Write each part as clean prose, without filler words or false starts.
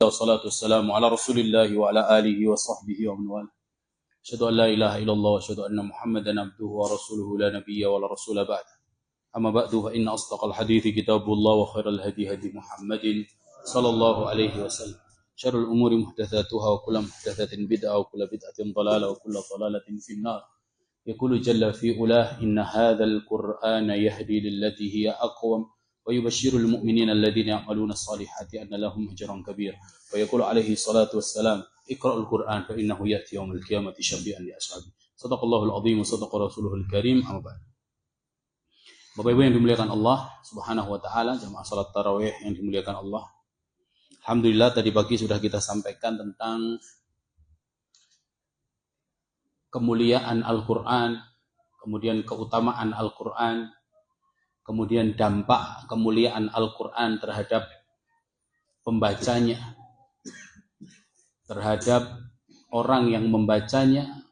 والصلاة والسلام على رسول الله وعلى آله وصحبه ومن والاه. أشهد أن لا إله إلا الله وأشهد أن محمدا عبده ورسوله لا نبي ولا رسول بعد. أما بعد فإن أصدق الحديث كتاب الله وخير الهدي هدي محمد صلى الله عليه وسلم. شر الأمور محدثاتها وكل محدثة بدعة وكل بدعة ضلالة وكل ضلالة في النار. يقول جل في علاه إن هذا القرآن يهدي للتي هي أقوم ويبشر المؤمنين الذين يعملون الصالحات أن لهم أجرا كبيرا. ويقول عليه الصلاة والسلام اقرأ القرآن فإنه يأتي يوم القيامة شفيعا لأصحابه. صدق الله العظيم وصدق رسوله الكريم. أما بعد. Bapak Ibu yang dimuliakan Allah Subhanahu wa taala, jamaah salat tarawih yang dimuliakan Allah. Alhamdulillah tadi pagi sudah kita sampaikan tentang kemuliaan Al-Qur'an, kemudian keutamaan Al-Qur'an, kemudian dampak kemuliaan Al-Qur'an terhadap pembacanya, terhadap orang yang membacanya,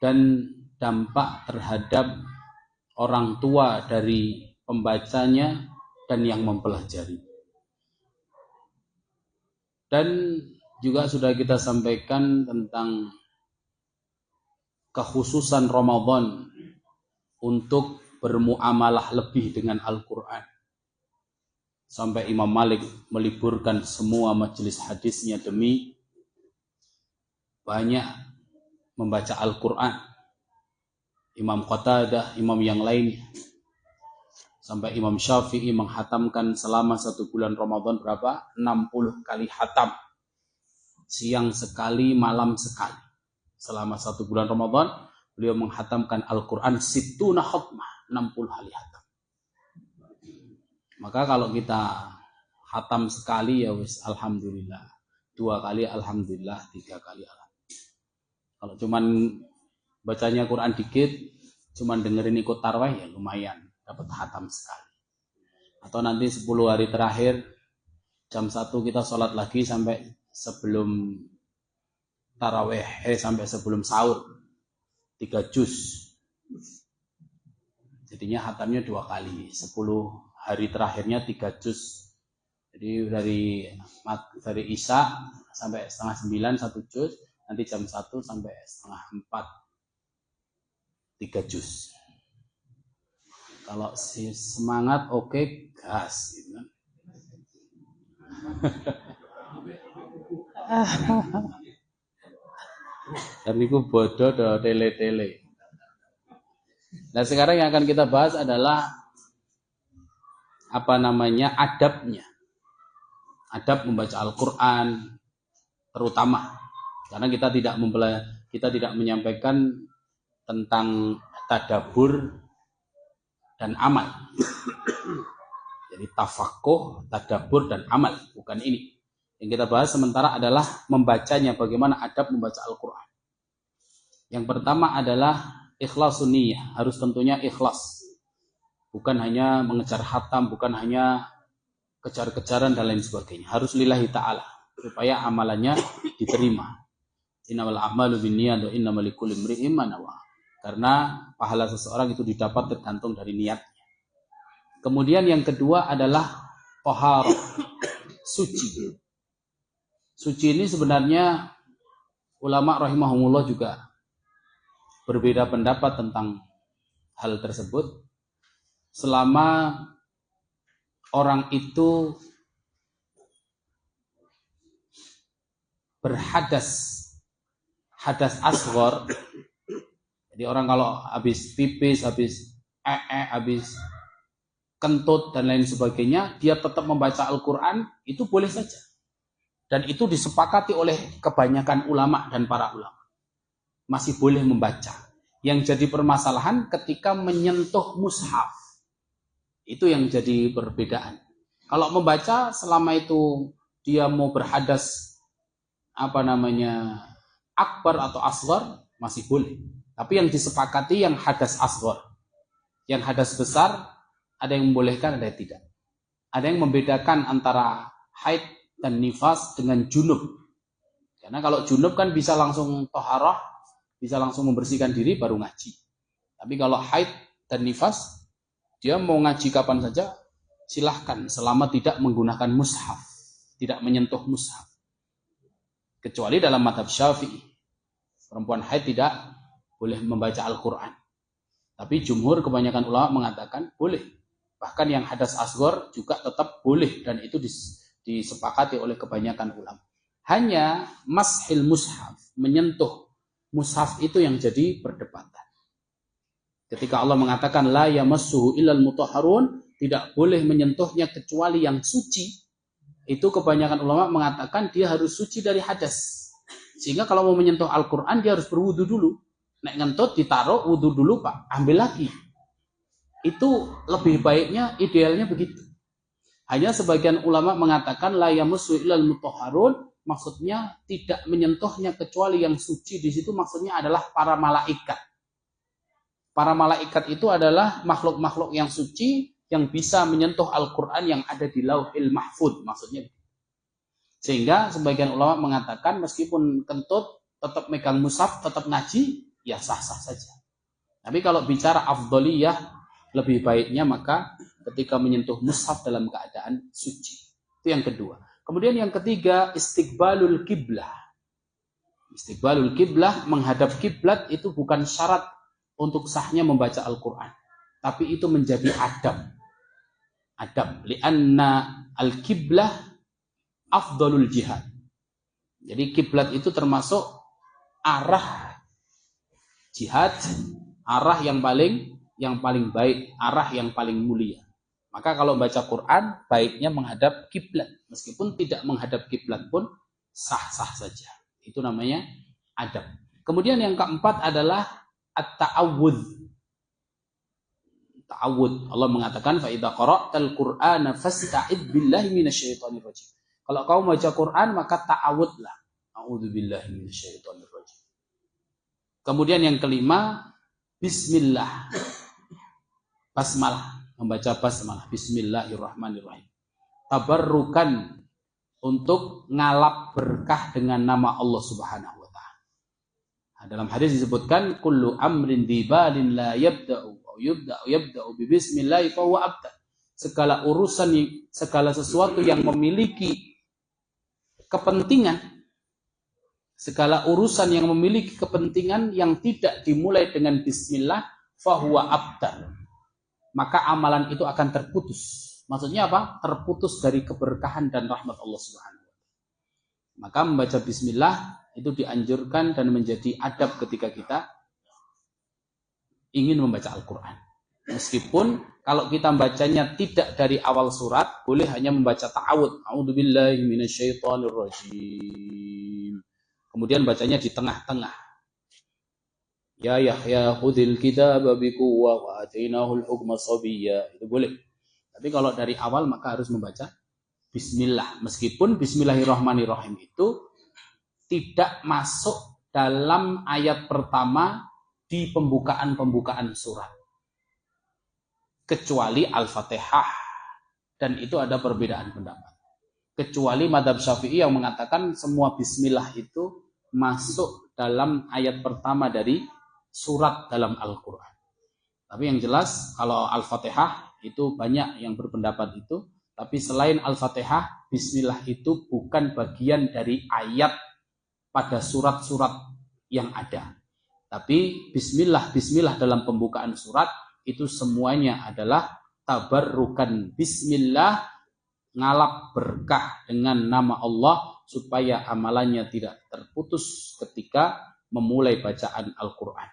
dan dampak terhadap orang tua dari pembacanya dan yang mempelajari. Dan juga sudah kita sampaikan tentang kekhususan Ramadan untuk bermuamalah lebih dengan Al-Quran. Sampai Imam Malik meliburkan semua majelis hadisnya demi banyak membaca Al-Quran. Imam Qatadah, imam yang lainnya. Sampai Imam Syafi'i menghatamkan selama 1 bulan Ramadan berapa? 60 kali hatam. Siang sekali, malam sekali. Selama 1 bulan Ramadan, beliau menghatamkan Al-Quran situna khatmah, 60 kali hatam. Maka kalau kita hatam sekali ya wis alhamdulillah. 2 kali alhamdulillah, 3 kali alhamdulillah. Kalau cuman bacanya Quran dikit, cuman dengerin ikut tarawih ya lumayan, dapat hatam sekali. Atau nanti 10 hari terakhir, jam 1 kita sholat lagi sampai sebelum tarawih, sampai sebelum sahur, 3 juz. Jadinya hatamnya 2 kali, 10 hari terakhirnya 3 juz. Jadi dari Isya sampai setengah 9 1 juz, nanti jam 1 sampai setengah 4 3 juz. Kalau si semangat oke, gas gitu kan. Dan itu bodoh do tele-tele. Nah, sekarang yang akan kita bahas adalah adabnya. Adab membaca Al-Qur'an terutama. Karena kita tidak menyampaikan tentang tadabbur dan amal. Jadi tafaqquh, tadabbur dan amal, bukan ini. Yang kita bahas sementara adalah membacanya, bagaimana adab membaca Al-Qur'an. Yang pertama adalah ikhlasun niyah, harus tentunya ikhlas. Bukan hanya mengejar hatam, bukan hanya kejar-kejaran dan lain sebagainya. Harus lillahi ta'ala supaya amalannya diterima. Innamal a'malu binniyat wa innamal likulli imri'in ma nawa. Karena pahala seseorang itu didapat tergantung dari niatnya. Kemudian yang kedua adalah taharah, suci. Suci ini sebenarnya ulama rahimahumullah juga berbeda pendapat tentang hal tersebut. Selama orang itu hadas asghar. Jadi orang kalau habis pipis, habis habis kentut dan lain sebagainya, dia tetap membaca Al-Quran, itu boleh saja. Dan itu disepakati oleh kebanyakan ulama dan para ulama. Masih boleh membaca. Yang jadi permasalahan ketika menyentuh mushaf. Itu yang jadi perbedaan. Kalau membaca selama itu dia mau berhadas akbar atau asghar, masih boleh. Tapi yang disepakati yang hadas asghar. Yang hadas besar, ada yang membolehkan, ada yang tidak. Ada yang membedakan antara haid dan nifas dengan junub. Karena kalau junub kan bisa langsung toharah, bisa langsung membersihkan diri baru ngaji. Tapi kalau haid dan nifas, dia mau ngaji kapan saja, silahkan selama tidak menggunakan mushaf, tidak menyentuh mushaf. Kecuali dalam mazhab Syafi'i. Perempuan haid tidak boleh membaca Al-Quran. Tapi jumhur kebanyakan ulama mengatakan boleh. Bahkan yang hadas asghar juga tetap boleh. Dan itu disepakati oleh kebanyakan ulama. Hanya mashil mushaf, menyentuh mushaf itu yang jadi perdebatan. Ketika Allah mengatakan la yamassuhu illal mutahharun, tidak boleh menyentuhnya kecuali yang suci. Itu kebanyakan ulama mengatakan dia harus suci dari hadas. Sehingga kalau mau menyentuh Al-Quran dia harus berwudu dulu. Nek ngentut ditaruh wudu dulu Pak, ambil lagi. Itu lebih baiknya, idealnya begitu. Hanya sebagian ulama mengatakan la yamassuhu illal mutahharun, maksudnya tidak menyentuhnya kecuali yang suci. Di situ maksudnya adalah para malaikat. Para malaikat itu adalah makhluk-makhluk yang suci yang bisa menyentuh Al-Quran yang ada di Lauhil Mahfudz, maksudnya. Sehingga sebagian ulama mengatakan meskipun kentut tetap megang mushaf, tetap ngaji, ya sah-sah saja. Tapi kalau bicara afdholiyah, lebih baiknya maka ketika menyentuh mushaf dalam keadaan suci. Itu yang kedua. Kemudian yang ketiga, istiqbalul kiblah. Istiqbalul kiblah, menghadap kiblat itu bukan syarat untuk sahnya membaca Al-Quran. Tapi itu menjadi adab. Adab. Lianna al-kiblah afdalul jihad. Jadi kiblat itu termasuk arah jihad, arah yang paling baik, arah yang paling mulia. Maka kalau baca Quran baiknya menghadap kiblat, meskipun tidak menghadap kiblat pun sah-sah saja. Itu namanya adab. Kemudian yang keempat adalah at-ta'awudz. Ta'awudz. Allah mengatakan fa idza qara'tal Qur'ana fasta'id billahi minasyaitonir rajim. Kalau kau baca Quran maka ta'awudlah. A'udzubillahi minasyaitonir rajim. Kemudian yang kelima, bismillah. Basmalah, membaca basmalah. Bismillahirrahmanirrahim. Tabarrukan, untuk ngalap berkah dengan nama Allah Subhanahu wa taala. Nah, dalam hadis disebutkan kullu amrin dibalin la yabda'u aw yabda'u bi bismillah fa huwa abtar. Segala urusan, segala sesuatu yang memiliki kepentingan, segala urusan yang memiliki kepentingan yang tidak dimulai dengan bismillah fahuwa abtar, maka amalan itu akan terputus. Maksudnya apa? Terputus dari keberkahan dan rahmat Allah Subhanahu wa taala. Maka membaca bismillah itu dianjurkan dan menjadi adab ketika kita ingin membaca Al-Quran. Meskipun kalau kita membacanya tidak dari awal surat, boleh hanya membaca ta'awudz. A'udzubillahi minasyaitonirrajim. Kemudian bacanya di tengah-tengah. Ya Yahya khudhil kitaba biquwwah wa atainahul hukma sabiyya. Itu boleh. Tapi kalau dari awal maka harus membaca bismillah. Meskipun bismillahirrahmanirrahim itu tidak masuk dalam ayat pertama di pembukaan surat. Kecuali Al-Fatihah. Dan itu ada perbedaan pendapat. Kecuali madhab Syafi'i yang mengatakan semua bismillah itu masuk dalam ayat pertama dari surat dalam Al-Quran. Tapi yang jelas kalau Al-Fatihah itu banyak yang berpendapat itu. Tapi selain Al-Fatihah, bismillah itu bukan bagian dari ayat pada surat-surat yang ada. Tapi bismillah dalam pembukaan surat itu semuanya adalah tabarrukan bismillah, ngalap berkah dengan nama Allah supaya amalannya tidak terputus ketika memulai bacaan Al-Quran.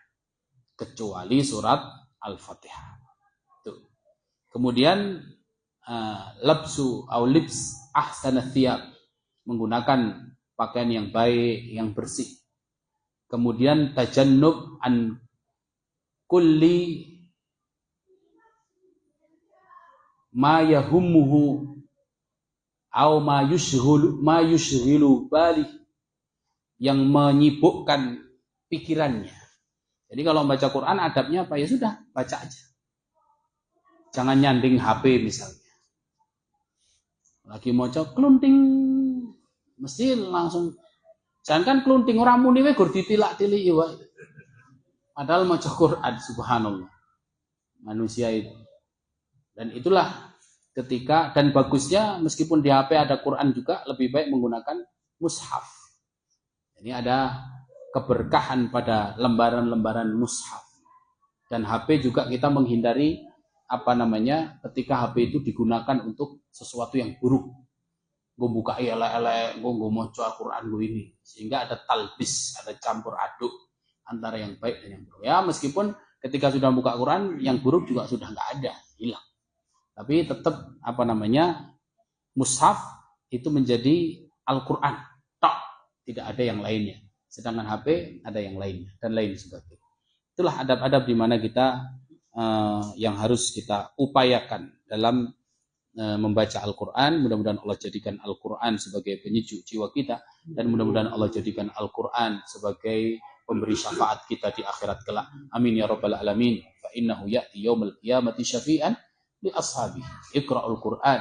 Kecuali surat Al-Fatihah. Tuh. Kemudian labsu atau libs ahsanats thiyab, menggunakan pakaian yang baik, yang bersih. Kemudian tajannub an kulli ma yahummuhu au ma yushghilu bali, yang menyibukkan pikirannya. Jadi kalau membaca Quran adabnya apa? Ya sudah, baca aja. Jangan nyanding HP misalnya. Lagi maca klunting, mesti langsung. Jangan kan klunting ora muni wae gur ditilak-tiliki wae. Padahal maca Quran, subhanallah. Manusia itu. Dan itulah ketika, dan bagusnya meskipun di HP ada Quran juga lebih baik menggunakan mushaf. Ini ada keberkahan pada lembaran-lembaran mushaf. Dan HP juga kita menghindari ketika HP itu digunakan untuk sesuatu yang buruk. Gue buka elek-elek, gue maca Al-Quran gue ini. Sehingga ada talbis, ada campur aduk antara yang baik dan yang buruk. Ya meskipun ketika sudah buka Quran, yang buruk juga sudah nggak ada, hilang. Tapi tetap mushaf itu menjadi Al-Quran. Tok, tidak ada yang lainnya. Sedangkan HP ada yang lainnya dan lain sebagainya. Itulah adab-adab di mana kita yang harus kita upayakan dalam membaca Al-Quran. Mudah-mudahan Allah jadikan Al-Quran sebagai penyejuk jiwa kita, dan mudah-mudahan Allah jadikan Al-Quran sebagai pemberi syafaat kita di akhirat kelak. Amin ya rabbal alamin. Fa innahu ya'ti yaumil qiyamati syafi'an li ashabihi. Iqra'ul Quran,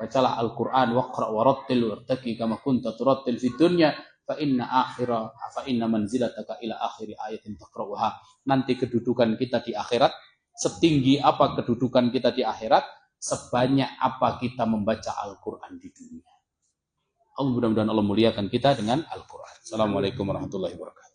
bacalah Al-Quran, waqra' warattil wartaqi kama kunta turattil fid dunya fa inna manzilataka ila akhiri ayatin taqra'uha. Nanti kedudukan kita di akhirat, setinggi apa kedudukan kita di akhirat, sebanyak apa kita membaca Al-Quran di dunia. Mudah-mudahan Allah muliakan kita dengan Al-Quran. Assalamualaikum warahmatullahi wabarakatuh.